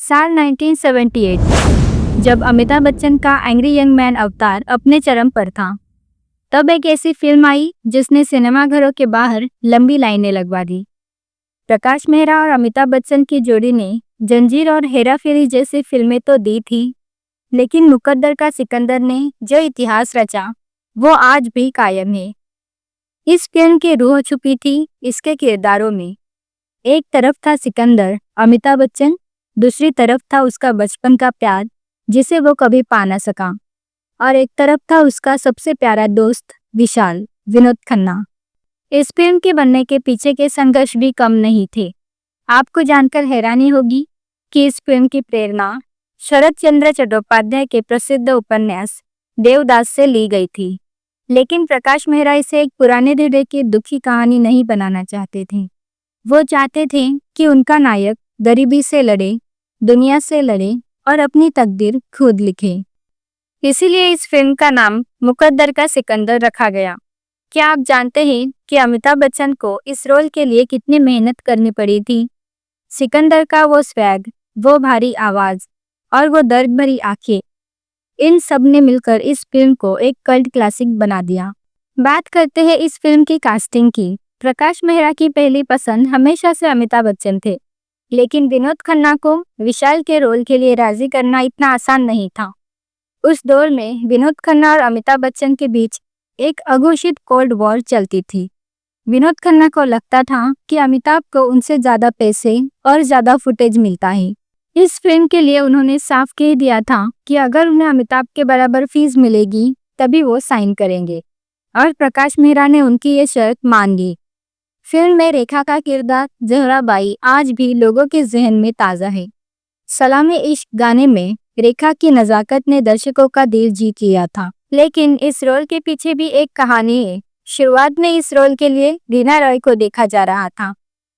साल 1978 जब अमिताभ बच्चन का एंग्री यंग मैन अवतार अपने चरम पर था, तब एक ऐसी फिल्म आई जिसने सिनेमाघरों के बाहर लंबी लाइनें लगवा दी। प्रकाश मेहरा और अमिताभ बच्चन की जोड़ी ने जंजीर और हेरा फेरी जैसी फिल्में तो दी थी, लेकिन मुकद्दर का सिकंदर ने जो इतिहास रचा वो आज भी कायम है। इस फिल्म की रूह छुपी थी इसके किरदारों में। एक तरफ था सिकंदर अमिताभ बच्चन, दूसरी तरफ था उसका बचपन का प्यार जिसे वो कभी पा न सका, और एक तरफ था उसका सबसे प्यारा दोस्त विशाल विनोद खन्ना। इस फिल्म के बनने के पीछे के संघर्ष भी कम नहीं थे। आपको जानकर हैरानी होगी कि इस फिल्म की प्रेरणा शरत चंद्र चट्टोपाध्याय के प्रसिद्ध उपन्यास देवदास से ली गई थी, लेकिन प्रकाश मेहरा इसे एक पुराने हृदय की दुखी कहानी नहीं बनाना चाहते थे। वो चाहते थे कि उनका नायक गरीबी से लड़े, दुनिया से लड़े और अपनी तकदीर खुद लिखे। इसीलिए इस फिल्म का नाम मुकद्दर का सिकंदर रखा गया। क्या आप जानते हैं कि अमिताभ बच्चन को इस रोल के लिए कितनी मेहनत करनी पड़ी थी? सिकंदर का वो स्वैग, वो भारी आवाज और वो दर्द भरी आंखें, इन सब ने मिलकर इस फिल्म को एक कल्ट क्लासिक बना दिया। बात करते हैं इस फिल्म की कास्टिंग की। प्रकाश मेहरा की पहली पसंद हमेशा से अमिताभ बच्चन थे, लेकिन विनोद खन्ना को विशाल के रोल के लिए राजी करना इतना आसान नहीं था। उस दौर में विनोद खन्ना और अमिताभ बच्चन के बीच एक अघोषित कोल्ड वॉर चलती थी। विनोद खन्ना को लगता था कि अमिताभ को उनसे ज्यादा पैसे और ज्यादा फुटेज मिलता है। इस फिल्म के लिए उन्होंने साफ कह दिया था कि अगर उन्हें अमिताभ के बराबर फीस मिलेगी तभी वो साइन करेंगे, और प्रकाश मेहरा ने उनकी ये शर्त मान ली। फिल्म में रेखा का किरदार जहरा बाई आज भी लोगों के जहन में ताज़ा है। सलामे इश्क गाने में रेखा की नज़ाकत ने दर्शकों का दिल जीत लिया था, लेकिन इस रोल के पीछे भी एक कहानी है। शुरुआत में इस रोल के लिए रीना रॉय को देखा जा रहा था,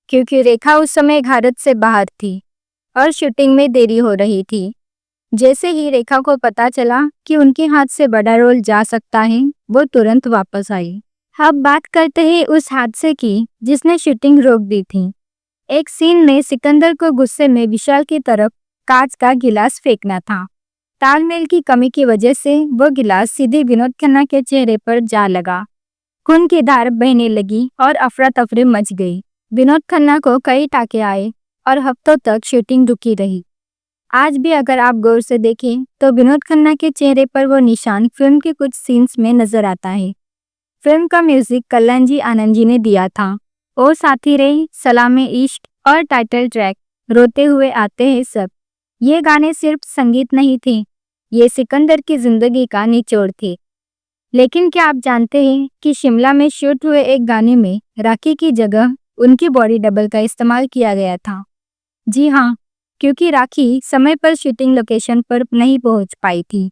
क्योंकि रेखा उस समय भारत से बाहर थी और शूटिंग में देरी हो रही थी। जैसे ही रेखा को पता चला कि उनके हाथ से बड़ा रोल जा सकता है, वो तुरंत वापस आई। अब बात करते हैं उस हादसे की जिसने शूटिंग रोक दी थी। एक सीन में सिकंदर को गुस्से में विशाल की तरफ कांच का गिलास फेंकना था। तालमेल की कमी की वजह से वो गिलास सीधे विनोद खन्ना के चेहरे पर जा लगा। खून की धार बहने लगी और अफरा तफरी मच गई। विनोद खन्ना को कई टाके आए और हफ्तों तक शूटिंग रुकी रही। आज भी अगर आप गौर से देखें तो विनोद खन्ना के चेहरे पर वो निशान फिल्म के कुछ सीन्स में नजर आता है। फिल्म का म्यूजिक कल्याणजी आनंद जी ने दिया था। ओ साथी रे, सलामे इश्क और टाइटल ट्रैक रोते हुए आते हैं सब, ये गाने सिर्फ संगीत नहीं थे, ये सिकंदर की जिंदगी का निचोड़ थे। लेकिन क्या आप जानते हैं कि शिमला में शूट हुए एक गाने में राखी की जगह उनकी बॉडी डबल का इस्तेमाल किया गया था? जी हाँ, क्योंकि राखी समय पर शूटिंग लोकेशन पर नहीं पहुंच पाई थी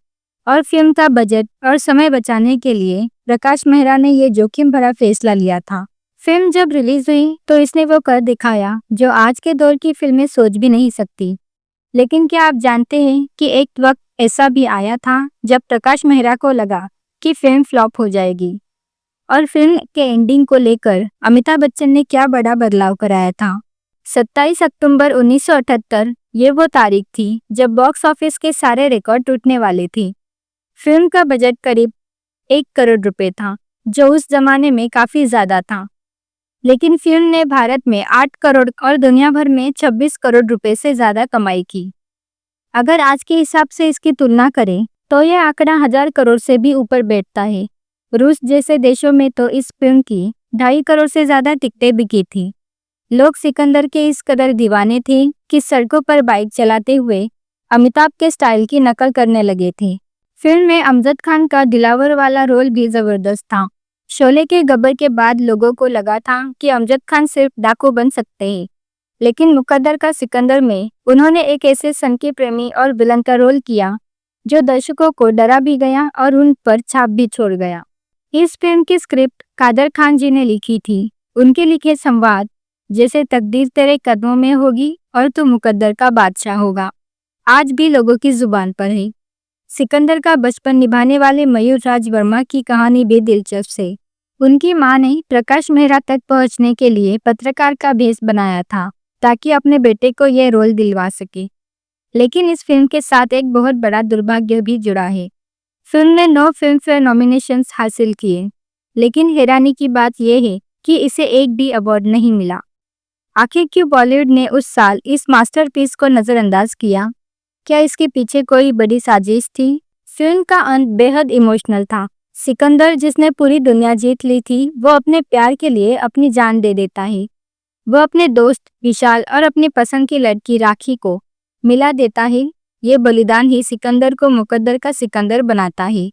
और फिल्म का बजट और समय बचाने के लिए प्रकाश मेहरा ने ये जोखिम भरा फैसला लिया था। फिल्म जब रिलीज हुई तो इसने वो कर दिखाया जो आज के दौर की फिल्में सोच भी नहीं सकती। लेकिन क्या आप जानते हैं कि एक वक्त ऐसा भी आया था जब प्रकाश मेहरा को लगा कि फिल्म फ्लॉप हो जाएगी, और फिल्म के एंडिंग को लेकर अमिताभ बच्चन ने क्या बड़ा बदलाव कराया था। 27 अक्टूबर 1978 ये वो तारीख थी जब बॉक्स ऑफिस के सारे रिकॉर्ड टूटने वाले थे। फिल्म का बजट करीब 1 करोड़ रुपए था, जो उस जमाने में काफी ज्यादा था, लेकिन फिल्म ने भारत में 8 करोड़ और दुनिया भर में 26 करोड़ रुपए से ज्यादा कमाई की। अगर आज के हिसाब से इसकी तुलना करें तो यह आंकड़ा 1000 करोड़ से भी ऊपर बैठता है। रूस जैसे देशों में तो इस फिल्म की 2.5 करोड़ से ज्यादा टिकटें बिकी थी। लोग सिकंदर के इस कदर दीवाने थे कि सड़कों पर बाइक चलाते हुए अमिताभ के स्टाइल की नकल करने लगे थे। फिल्म में अमजद खान का दिलावर वाला रोल भी जबरदस्त था। शोले के गब्बर के बाद लोगों को लगा था कि अमजद खान सिर्फ डाकू बन सकते हैं, लेकिन मुकद्दर का सिकंदर में उन्होंने एक ऐसे सन के प्रेमी और विलन का रोल किया जो दर्शकों को डरा भी गया और उन पर छाप भी छोड़ गया। इस फिल्म की स्क्रिप्ट कादर खान जी ने लिखी थी। उनके लिखे संवाद जैसे तकदीर तेरे कदमों में होगी और तू मुकद्दर का बादशाह होगा आज भी लोगों की जुबान पर है। सिकंदर का बचपन निभाने वाले मयूर राज वर्मा की कहानी भी दिलचस्प है। उनकी मां ने प्रकाश मेहरा तक पहुंचने के लिए पत्रकार का भेष बनाया था ताकि अपने बेटे को यह रोल दिलवा सके, लेकिन इस फिल्म के साथ एक बहुत बड़ा दुर्भाग्य भी जुड़ा है। फिल्म ने 9 फिल्म फेयर नॉमिनेशंस हासिल किए, लेकिन हैरानी की बात यह है कि इसे एक भी अवार्ड नहीं मिला। आखिर क्यों बॉलीवुड ने उस साल इस मास्टरपीस को नज़रअंदाज किया? क्या इसके पीछे कोई बड़ी साजिश थी? फिल्म का अंत बेहद इमोशनल था। सिकंदर, जिसने पूरी दुनिया जीत ली थी, वो अपने प्यार के लिए अपनी जान दे देता है। वो अपने दोस्त विशाल और अपनी पसंद की लड़की राखी को मिला देता है। ये बलिदान ही सिकंदर को मुकद्दर का सिकंदर बनाता है।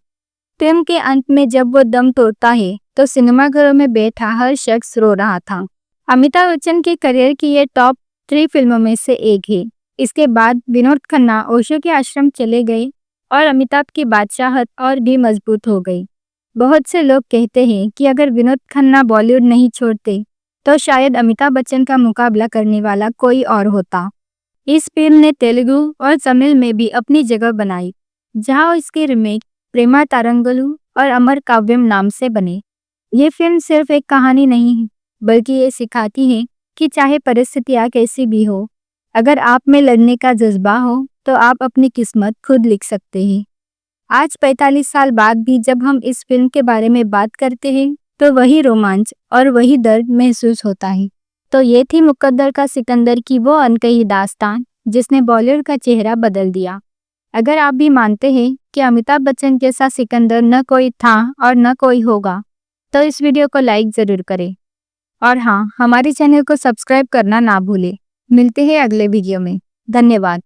फिल्म के अंत में जब वो दम तोड़ता है तो सिनेमाघरों में बैठा हर शख्स रो रहा था। अमिताभ बच्चन के करियर की ये टॉप 3 फिल्मों में से एक है। इसके बाद विनोद खन्ना ओशो के आश्रम चले गए और अमिताभ की बादशाहत और भी मजबूत हो गई। बहुत से लोग कहते हैं कि अगर विनोद खन्ना बॉलीवुड नहीं छोड़ते तो शायद अमिताभ बच्चन का मुकाबला करने वाला कोई और होता। इस फिल्म ने तेलुगु और तमिल में भी अपनी जगह बनाई, जहां इसके रीमेक प्रेमा तारंगलु और अमर काव्यम नाम से बने। ये फिल्म सिर्फ एक कहानी नहीं है, बल्कि ये सिखाती है कि चाहे परिस्थितियाँ कैसी भी हो, अगर आप में लड़ने का जज्बा हो तो आप अपनी किस्मत खुद लिख सकते हैं। आज 45 साल बाद भी जब हम इस फिल्म के बारे में बात करते हैं तो वही रोमांच और वही दर्द महसूस होता है। तो ये थी मुकद्दर का सिकंदर की वो अनकही दास्तान जिसने बॉलीवुड का चेहरा बदल दिया। अगर आप भी मानते हैं कि अमिताभ बच्चन के साथ सिकंदर न कोई था और न कोई होगा, तो इस वीडियो को लाइक ज़रूर करें। और हाँ, हमारे चैनल को सब्सक्राइब करना ना भूलें। मिलते हैं अगले वीडियो में। धन्यवाद।